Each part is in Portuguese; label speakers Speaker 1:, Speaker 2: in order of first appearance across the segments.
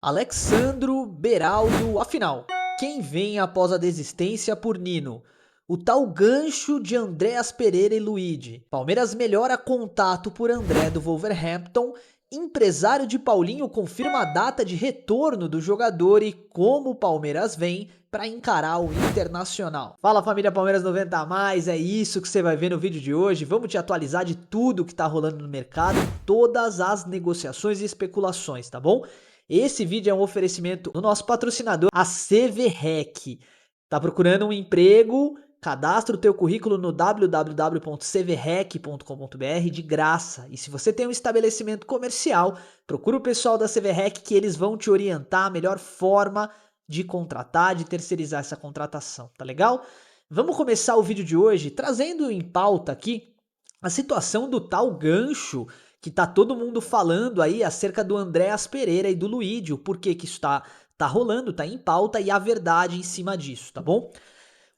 Speaker 1: Alexandro Beraldo, afinal, quem vem após a desistência por Nino? O tal gancho de Andreas Pereira e Luigi. Palmeiras melhora contato por André do Wolverhampton. Empresário de Paulinho confirma a data de retorno do jogador e como o Palmeiras vem para encarar o Internacional. Fala família Palmeiras 90 a mais, é isso que você vai ver no vídeo de hoje. Vamos te atualizar de tudo que tá rolando no mercado, todas as negociações e especulações, tá bom? Esse vídeo é um oferecimento do nosso patrocinador, a CVREC. Tá procurando um emprego? Cadastra o teu currículo no www.cvrec.com.br de graça. E se você tem um estabelecimento comercial, procura o pessoal da CVREC que eles vão te orientar a melhor forma de contratar, de terceirizar essa contratação, tá legal? Vamos começar o vídeo de hoje trazendo em pauta aqui a situação do tal gancho que tá todo mundo falando aí acerca do Andreas Pereira e do Luídio, por que que isso tá rolando, tá em pauta e a verdade em cima disso, tá bom?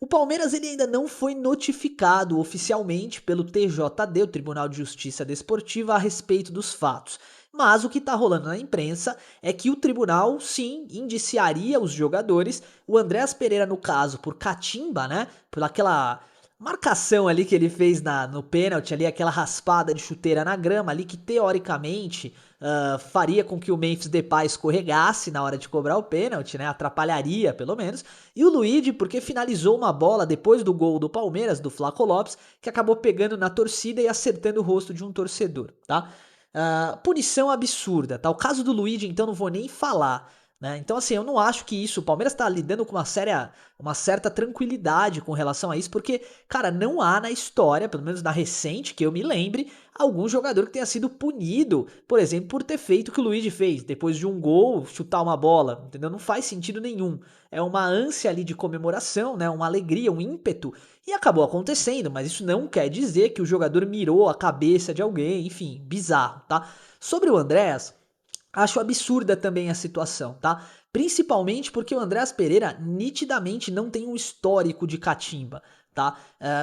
Speaker 1: O Palmeiras ele ainda não foi notificado oficialmente pelo TJD, o Tribunal de Justiça Desportiva, a respeito dos fatos. Mas o que está rolando na imprensa é que o tribunal, sim, indiciaria os jogadores. O Andreas Pereira, no caso, por catimba, né? Por aquela marcação ali que ele fez no pênalti, ali, aquela raspada de chuteira na grama ali, que teoricamente faria com que o Memphis Depay escorregasse na hora de cobrar o pênalti, né? Atrapalharia, pelo menos. E o Luigi, porque finalizou uma bola depois do gol do Palmeiras, do Flaco Lopes, que acabou pegando na torcida e acertando o rosto de um torcedor, tá? Punição absurda, tá? O caso do Luigi, então, não vou nem falar, né? Então, assim, eu não acho que isso... O Palmeiras tá lidando com uma certa tranquilidade com relação a isso, porque, cara, não há na história, pelo menos na recente, que eu me lembre, algum jogador que tenha sido punido, por exemplo, por ter feito o que o Luigi fez, depois de um gol, chutar uma bola, entendeu? Não faz sentido nenhum. É uma ânsia ali de comemoração, né? Uma alegria, um ímpeto, e acabou acontecendo, mas isso não quer dizer que o jogador mirou a cabeça de alguém, enfim, bizarro, tá? Sobre o Andréas, acho absurda também a situação, tá? Principalmente porque o Andreas Pereira nitidamente não tem um histórico de catimba, tá?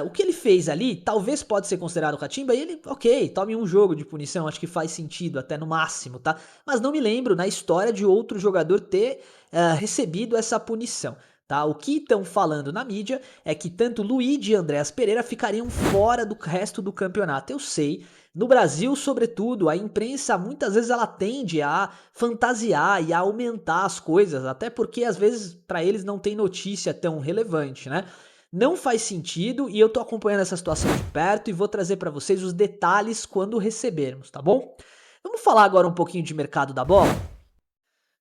Speaker 1: O que ele fez ali talvez pode ser considerado catimba e ele, ok, tome um jogo de punição, acho que faz sentido até no máximo, tá? Mas não me lembro na história de outro jogador ter recebido essa punição. Tá? O que estão falando na mídia é que tanto Luigi e Andreas Pereira ficariam fora do resto do campeonato. Eu sei, no Brasil, sobretudo, a imprensa muitas vezes ela tende a fantasiar e a aumentar as coisas, até porque às vezes para eles não tem notícia tão relevante, né? Não faz sentido e eu tô acompanhando essa situação de perto e vou trazer para vocês os detalhes quando recebermos, tá bom? Vamos falar agora um pouquinho de mercado da bola?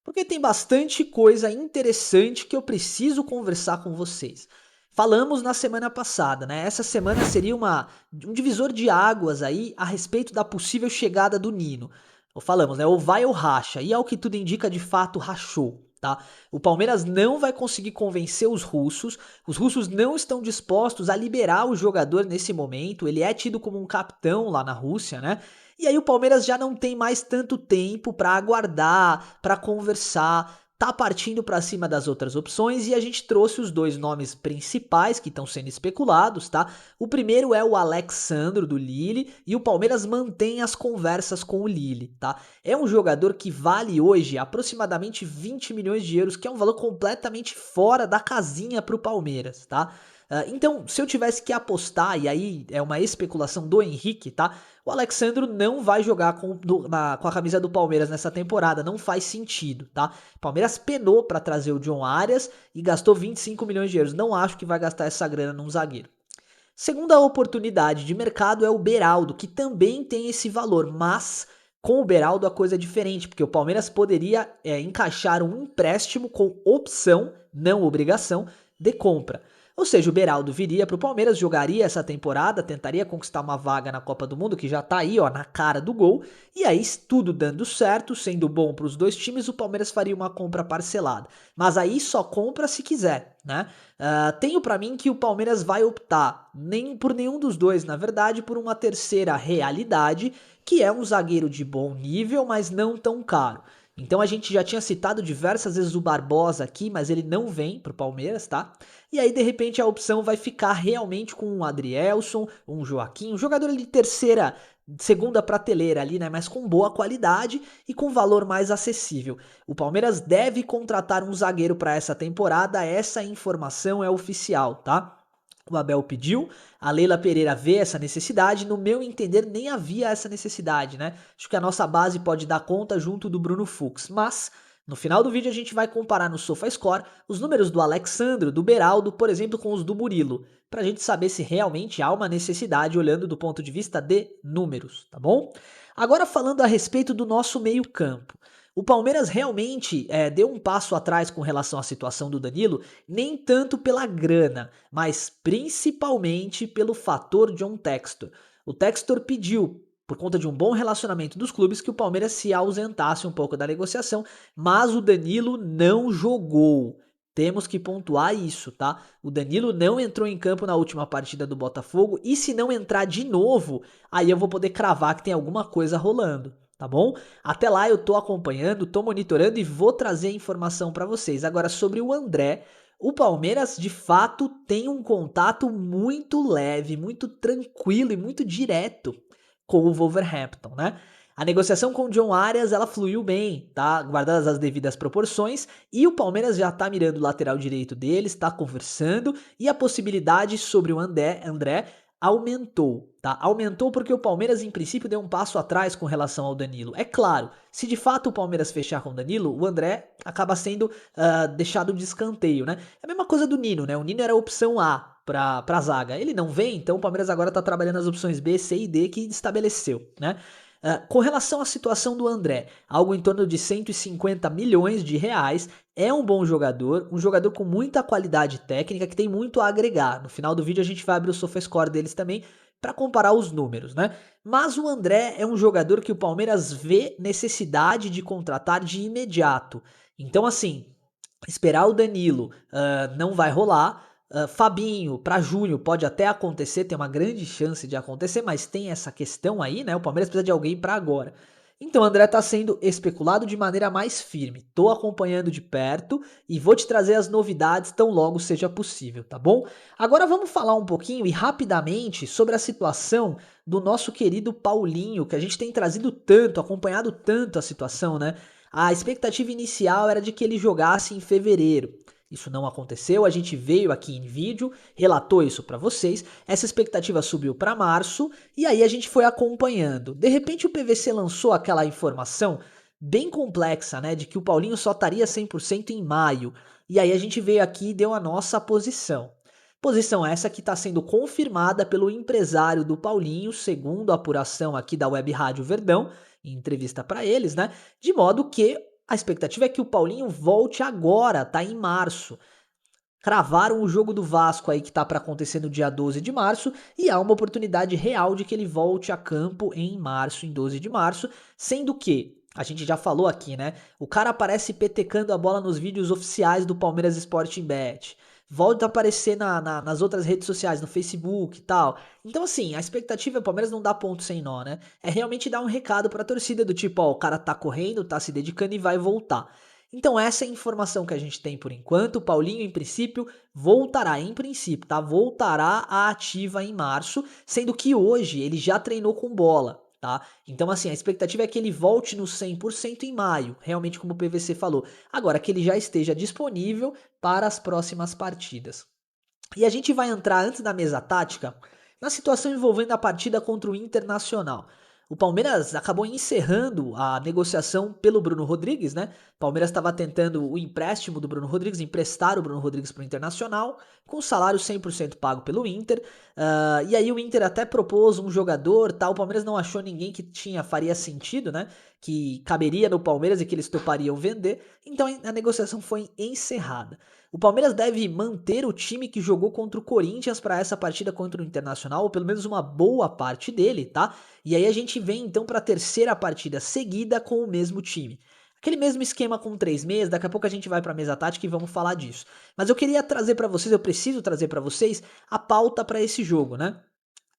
Speaker 1: Porque tem bastante coisa interessante que eu preciso conversar com vocês. Falamos na semana passada, né? Essa semana seria um divisor de águas aí a respeito da possível chegada do Nino. Ou falamos, né? Ou vai ou racha. E ao que tudo indica, de fato, rachou. Tá? O Palmeiras não vai conseguir convencer os russos não estão dispostos a liberar o jogador nesse momento, ele é tido como um capitão lá na Rússia, né? E aí o Palmeiras já não tem mais tanto tempo para aguardar, para conversar, tá partindo para cima das outras opções e a gente trouxe os dois nomes principais que estão sendo especulados, tá? O primeiro é o Alexandro do Lille e o Palmeiras mantém as conversas com o Lille, tá? É um jogador que vale hoje aproximadamente 20 milhões de euros, que é um valor completamente fora da casinha para o Palmeiras, tá? Então, se eu tivesse que apostar, e aí é uma especulação do Henrique, tá? O Alexandro não vai jogar com a camisa do Palmeiras nessa temporada, não faz sentido, tá? O Palmeiras penou para trazer o John Arias e gastou 25 milhões de euros. Não acho que vai gastar essa grana num zagueiro. Segunda oportunidade de mercado é o Beraldo, que também tem esse valor, mas com o Beraldo a coisa é diferente, porque o Palmeiras poderia encaixar um empréstimo com opção, não obrigação, de compra. Ou seja, o Beraldo viria para o Palmeiras, jogaria essa temporada, tentaria conquistar uma vaga na Copa do Mundo, que já tá aí, ó, na cara do gol, e aí, tudo dando certo, sendo bom para os dois times, o Palmeiras faria uma compra parcelada. Mas aí só compra se quiser, né? Tenho para mim que o Palmeiras vai optar, nem por nenhum dos dois, na verdade, por uma terceira realidade, que é um zagueiro de bom nível, mas não tão caro. Então a gente já tinha citado diversas vezes o Barbosa aqui, mas ele não vem pro Palmeiras, tá? E aí de repente a opção vai ficar realmente com um Adrielson, um Joaquim, um jogador de terceira, segunda prateleira ali, né? Mas com boa qualidade e com valor mais acessível. O Palmeiras deve contratar um zagueiro para essa temporada, essa informação é oficial, tá? O Abel pediu, a Leila Pereira vê essa necessidade, no meu entender nem havia essa necessidade, né? Acho que a nossa base pode dar conta junto do Bruno Fux, mas no final do vídeo a gente vai comparar no SofaScore os números do Alexandro, do Beraldo, por exemplo, com os do Murilo, pra gente saber se realmente há uma necessidade olhando do ponto de vista de números, tá bom? Agora falando a respeito do nosso meio-campo. O Palmeiras realmente deu um passo atrás com relação à situação do Danilo, nem tanto pela grana, mas principalmente pelo fator John Textor. O Textor pediu, por conta de um bom relacionamento dos clubes, que o Palmeiras se ausentasse um pouco da negociação, mas o Danilo não jogou. Temos que pontuar isso, tá? O Danilo não entrou em campo na última partida do Botafogo e se não entrar de novo, aí eu vou poder cravar que tem alguma coisa rolando, tá bom? Até lá eu tô acompanhando, tô monitorando e vou trazer informação para vocês. Agora sobre o André, o Palmeiras de fato tem um contato muito leve, muito tranquilo e muito direto com o Wolverhampton, né? A negociação com o John Arias, ela fluiu bem, tá? Guardadas as devidas proporções, e o Palmeiras já tá mirando o lateral direito deles, tá conversando, e a possibilidade sobre o André aumentou, tá? Aumentou porque o Palmeiras, em princípio, deu um passo atrás com relação ao Danilo. É claro, se de fato o Palmeiras fechar com o Danilo, o André acaba sendo deixado de escanteio, né? É a mesma coisa do Nino, né? O Nino era a opção A pra zaga. Ele não vem, então o Palmeiras agora tá trabalhando as opções B, C e D que estabeleceu, né? Com relação à situação do André, algo em torno de 150 milhões de reais, é um jogador com muita qualidade técnica, que tem muito a agregar. No final do vídeo a gente vai abrir o SofaScore deles também para comparar os números, né? Mas o André é um jogador que o Palmeiras vê necessidade de contratar de imediato. Então, assim, esperar o Danilo não vai rolar. Fabinho para Júnior pode até acontecer, tem uma grande chance de acontecer, mas tem essa questão aí, né? O Palmeiras precisa de alguém para agora. Então o André tá sendo especulado de maneira mais firme. Tô acompanhando de perto e vou te trazer as novidades tão logo seja possível, tá bom? Agora vamos falar um pouquinho e rapidamente sobre a situação do nosso querido Paulinho, que a gente tem trazido tanto, acompanhado tanto a situação, né? A expectativa inicial era de que ele jogasse em fevereiro. Isso não aconteceu, a gente veio aqui em vídeo, relatou isso para vocês. Essa expectativa subiu para março e aí a gente foi acompanhando. De repente o PVC lançou aquela informação bem complexa, né, de que o Paulinho só estaria 100% em maio. E aí a gente veio aqui e deu a nossa posição. Posição essa que está sendo confirmada pelo empresário do Paulinho, segundo a apuração aqui da Web Rádio Verdão, em entrevista para eles, né? De modo que a expectativa é que o Paulinho volte agora, tá em março. Cravaram o jogo do Vasco aí que tá para acontecer no dia 12 de março e há uma oportunidade real de que ele volte a campo em março, em 12 de março, sendo que a gente já falou aqui, né? O cara aparece petecando a bola nos vídeos oficiais do Palmeiras Sporting Bet. Volta a aparecer nas outras redes sociais, no Facebook e tal. Então, assim, a expectativa é o Palmeiras não dá ponto sem nó, né? É realmente dar um recado pra torcida do tipo, ó, o cara tá correndo, tá se dedicando e vai voltar. Então essa é a informação que a gente tem por enquanto. O Paulinho, em princípio, voltará, em princípio, tá? Voltará à ativa em março, sendo que hoje ele já treinou com bola, tá? Então, assim, a expectativa é que ele volte no 100% em maio, realmente como o PVC falou. Agora, que ele já esteja disponível para as próximas partidas. E a gente vai entrar, antes da mesa tática, na situação envolvendo a partida contra o Internacional. O Palmeiras acabou encerrando a negociação pelo Bruno Rodrigues, né? O Palmeiras estava tentando o empréstimo do Bruno Rodrigues, emprestar o Bruno Rodrigues para o Internacional, com salário 100% pago pelo Inter. E aí o Inter até propôs um jogador, tal. O Palmeiras não achou ninguém que faria sentido, né? Que caberia no Palmeiras e que eles topariam vender. Então a negociação foi encerrada. O Palmeiras deve manter o time que jogou contra o Corinthians para essa partida contra o Internacional, ou pelo menos uma boa parte dele, tá? E aí a gente vem então para a terceira partida seguida com o mesmo time. Aquele mesmo esquema com 3 meses, daqui a pouco a gente vai para a mesa tática e vamos falar disso. Mas eu queria trazer para vocês, eu preciso trazer para vocês a pauta para esse jogo, né?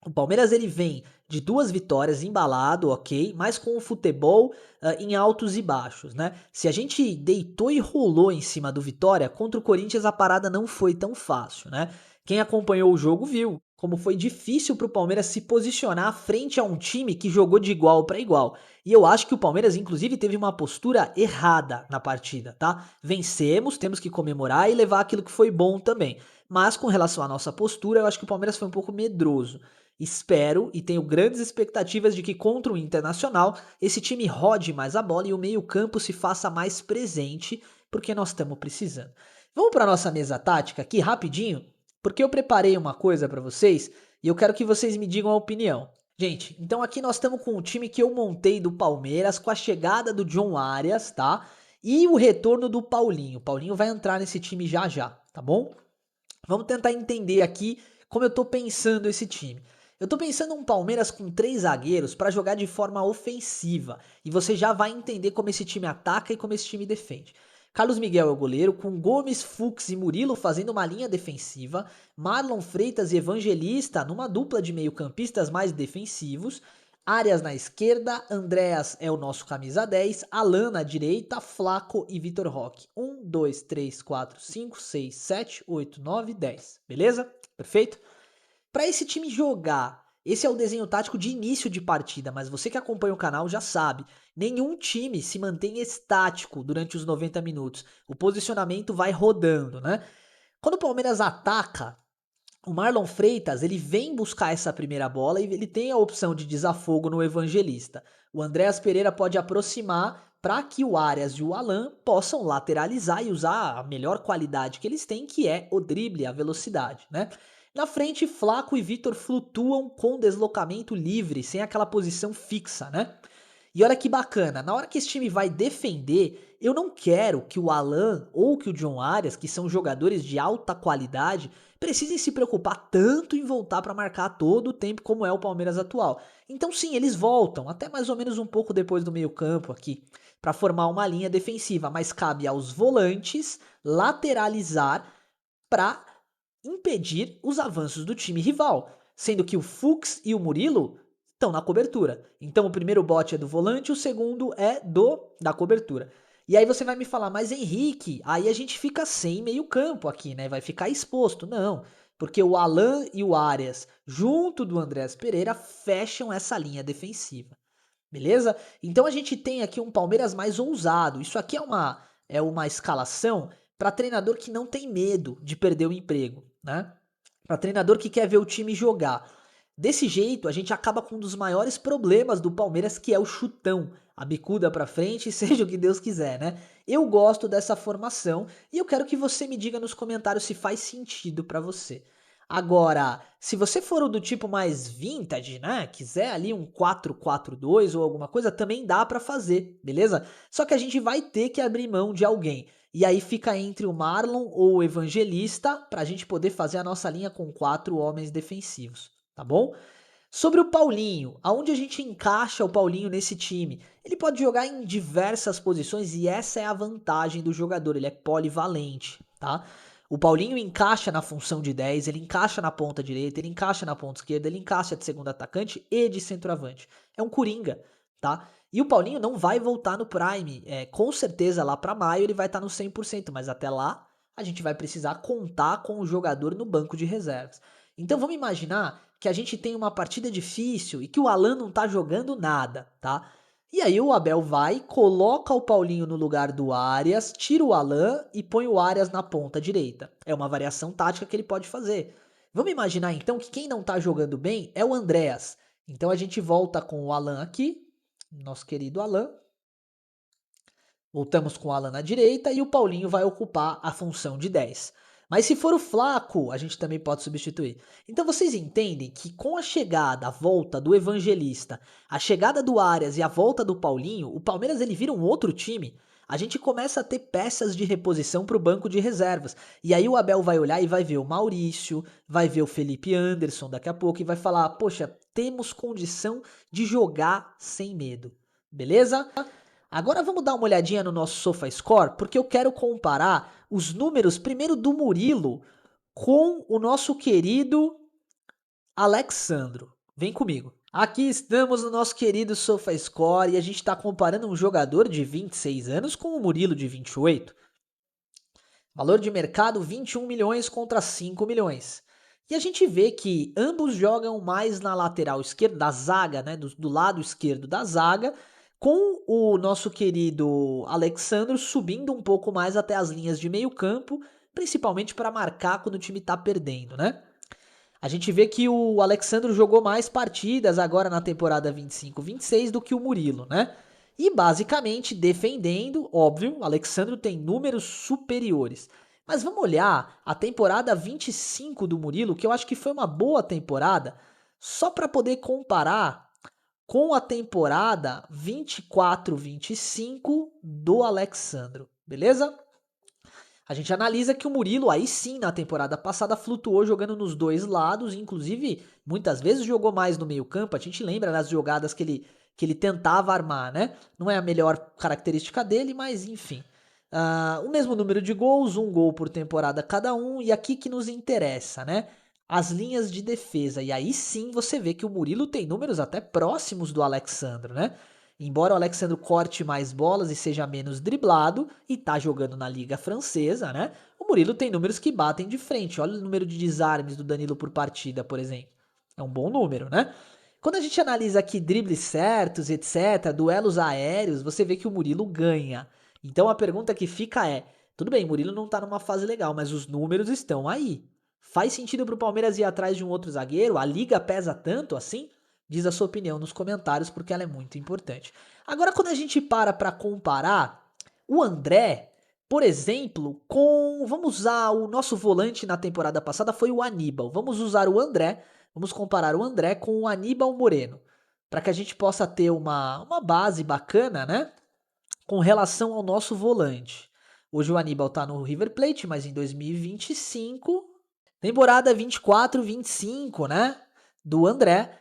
Speaker 1: O Palmeiras ele vem de 2 vitórias embalado, ok, mas com o futebol em altos e baixos, né? Se a gente deitou e rolou em cima do Vitória, contra o Corinthians a parada não foi tão fácil, né? Quem acompanhou o jogo viu como foi difícil para o Palmeiras se posicionar frente a um time que jogou de igual para igual. E eu acho que o Palmeiras, inclusive, teve uma postura errada na partida, tá? Vencemos, temos que comemorar e levar aquilo que foi bom também. Mas com relação à nossa postura, eu acho que o Palmeiras foi um pouco medroso. Espero e tenho grandes expectativas de que contra o Internacional esse time rode mais a bola e o meio-campo se faça mais presente, porque nós estamos precisando. Vamos para nossa mesa tática aqui rapidinho, porque eu preparei uma coisa para vocês e eu quero que vocês me digam a opinião. Gente, então aqui nós estamos com o time que eu montei do Palmeiras com a chegada do John Arias, tá? E o retorno do Paulinho. O Paulinho vai entrar nesse time já já, tá bom? Vamos tentar entender aqui como eu tô pensando esse time. Eu tô pensando um Palmeiras com 3 zagueiros para jogar de forma ofensiva. E você já vai entender como esse time ataca e como esse time defende. Carlos Miguel é o goleiro, com Gomes, Fux e Murilo fazendo uma linha defensiva, Marlon Freitas e Evangelista numa dupla de meio-campistas mais defensivos, Arias na esquerda, Andréas é o nosso camisa 10, Alan na direita, Flaco e Vitor Roque. 1, 2, 3, 4, 5, 6, 7, 8, 9, 10. Beleza? Perfeito? Para esse time jogar, esse é o desenho tático de início de partida, mas você que acompanha o canal já sabe, nenhum time se mantém estático durante os 90 minutos. O posicionamento vai rodando, né? Quando o Palmeiras ataca, o Marlon Freitas, ele vem buscar essa primeira bola e ele tem a opção de desafogo no Evangelista. O Andréas Pereira pode aproximar para que o Arias e o Alan possam lateralizar e usar a melhor qualidade que eles têm, que é o drible, a velocidade, né? Na frente, Flaco e Vitor flutuam com deslocamento livre, sem aquela posição fixa, né? E olha que bacana, na hora que esse time vai defender, eu não quero que o Alan ou que o John Arias, que são jogadores de alta qualidade, precisem se preocupar tanto em voltar para marcar todo o tempo como é o Palmeiras atual. Então sim, eles voltam, até mais ou menos um pouco depois do meio-campo aqui, para formar uma linha defensiva, mas cabe aos volantes lateralizar para impedir os avanços do time rival, sendo que o Fux e o Murilo estão na cobertura. Então o primeiro bote é do volante, o segundo é do da cobertura. E aí você vai me falar, mas Henrique, aí a gente fica sem meio campo aqui, né? Vai ficar exposto. Não, porque o Alan e o Arias, junto do Andréas Pereira, fecham essa linha defensiva. Beleza? Então a gente tem aqui um Palmeiras mais ousado. Isso aqui é uma escalação para treinador que não tem medo de perder o emprego, né? Para treinador que quer ver o time jogar. Desse jeito, a gente acaba com um dos maiores problemas do Palmeiras, que é o chutão, a bicuda para frente, seja o que Deus quiser, né? Eu gosto dessa formação e eu quero que você me diga nos comentários se faz sentido para você. Agora, se você for o do tipo mais vintage, né, quiser ali um 4-4-2 ou alguma coisa, também dá pra fazer, beleza? Só que a gente vai ter que abrir mão de alguém. E aí fica entre o Marlon ou o Evangelista pra gente poder fazer a nossa linha com 4 homens defensivos, tá bom? Sobre o Paulinho, aonde a gente encaixa o Paulinho nesse time? Ele pode jogar em diversas posições e essa é a vantagem do jogador, ele é polivalente, tá? O Paulinho encaixa na função de 10, ele encaixa na ponta direita, ele encaixa na ponta esquerda, ele encaixa de segundo atacante e de centroavante. É um coringa, tá? E o Paulinho não vai voltar no Prime, com certeza lá para maio ele vai estar no 100%, mas até lá a gente vai precisar contar com o jogador no banco de reservas. Então vamos imaginar que a gente tem uma partida difícil e que o Alan não tá jogando nada, tá? E aí o Abel vai, coloca o Paulinho no lugar do Arias, tira o Alan e põe o Arias na ponta direita. É uma variação tática que ele pode fazer. Vamos imaginar então que quem não tá jogando bem é o Andréas. Então a gente volta com o Alan aqui, nosso querido Alan. Voltamos com o Alan na direita e o Paulinho vai ocupar a função de 10. Mas se for o Flaco, a gente também pode substituir. Então vocês entendem que com a chegada, a volta do Evangelista, a chegada do Arias e a volta do Paulinho, o Palmeiras ele vira um outro time. A gente começa a ter peças de reposição para o banco de reservas. E aí o Abel vai olhar e vai ver o Maurício, vai ver o Felipe Anderson daqui a pouco e vai falar: poxa, temos condição de jogar sem medo. Beleza? Agora vamos dar uma olhadinha no nosso SofaScore, porque eu quero comparar os números primeiro do Murilo com o nosso querido Alexandro. Vem comigo. Aqui estamos no nosso querido SofaScore e a gente está comparando um jogador de 26 anos com o Murilo de 28. Valor de mercado 21 milhões contra 5 milhões. E a gente vê que ambos jogam mais na lateral esquerda, da zaga, né? Do lado esquerdo da zaga, com o nosso querido Alexandro subindo um pouco mais até as linhas de meio campo, principalmente para marcar quando o time está perdendo, né? A gente vê que o Alexandro jogou mais partidas agora na temporada 25-26 do que o Murilo, né? E basicamente defendendo, óbvio, o Alexandro tem números superiores. Mas vamos olhar a temporada 25 do Murilo, que eu acho que foi uma boa temporada, só para poder comparar com a temporada 24-25 do Alexandro, beleza? A gente analisa que o Murilo, aí sim, na temporada passada, flutuou jogando nos dois lados, inclusive, muitas vezes jogou mais no meio-campo. A gente lembra das jogadas que ele tentava armar, né? Não é a melhor característica dele, mas enfim. O mesmo número de gols, um gol por temporada cada um, e aqui que nos interessa, né? As linhas de defesa. E aí sim você vê que o Murilo tem números até próximos do Alexandro, né? Embora o Alexandre corte mais bolas e seja menos driblado, e tá jogando na Liga Francesa, né? O Murilo tem números que batem de frente. Olha o número de desarmes do Danilo por partida, por exemplo. É um bom número, né? Quando a gente analisa aqui dribles certos, etc., duelos aéreos, você vê que o Murilo ganha. Então a pergunta que fica é: tudo bem, Murilo não tá numa fase legal, mas os números estão aí. Faz sentido pro Palmeiras ir atrás de um outro zagueiro? A liga pesa tanto assim? Diz a sua opinião nos comentários, porque ela é muito importante. Agora, quando a gente para comparar o André, por exemplo, com... Vamos usar o nosso volante na temporada passada, foi o Aníbal. Vamos usar o André, vamos comparar o André com o Aníbal Moreno, para que a gente possa ter uma base bacana, né? Com relação ao nosso volante. Hoje o Aníbal tá no River Plate, mas em 2025, temporada 24-25, né? Do André,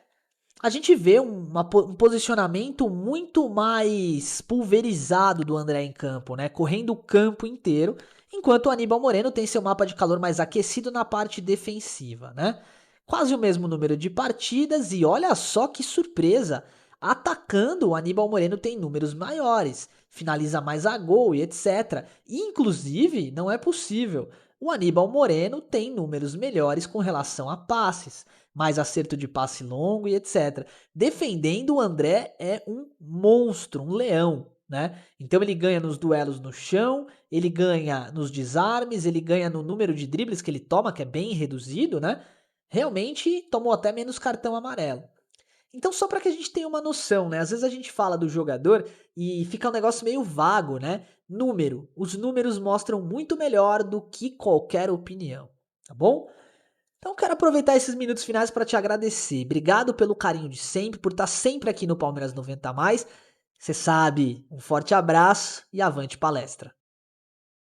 Speaker 1: a gente vê um posicionamento muito mais pulverizado do André em campo, né? Correndo o campo inteiro, enquanto o Aníbal Moreno tem seu mapa de calor mais aquecido na parte defensiva, né? Quase o mesmo número de partidas e olha só que surpresa! Atacando, o Aníbal Moreno tem números maiores, finaliza mais a gol e etc. Inclusive, não é possível. O Aníbal Moreno tem números melhores com relação a passes, mais acerto de passe longo e etc. Defendendo, o André é um monstro, um leão, né? Então ele ganha nos duelos no chão, ele ganha nos desarmes, ele ganha no número de dribles que ele toma, que é bem reduzido, né? Realmente tomou até menos cartão amarelo. Então, só para que a gente tenha uma noção, né? Às vezes a gente fala do jogador e fica um negócio meio vago, né? Número. Os números mostram muito melhor do que qualquer opinião, tá bom? Então, quero aproveitar esses minutos finais para te agradecer. Obrigado pelo carinho de sempre, por estar sempre aqui no Palmeiras 90 a mais. Você sabe, um forte abraço e avante palestra.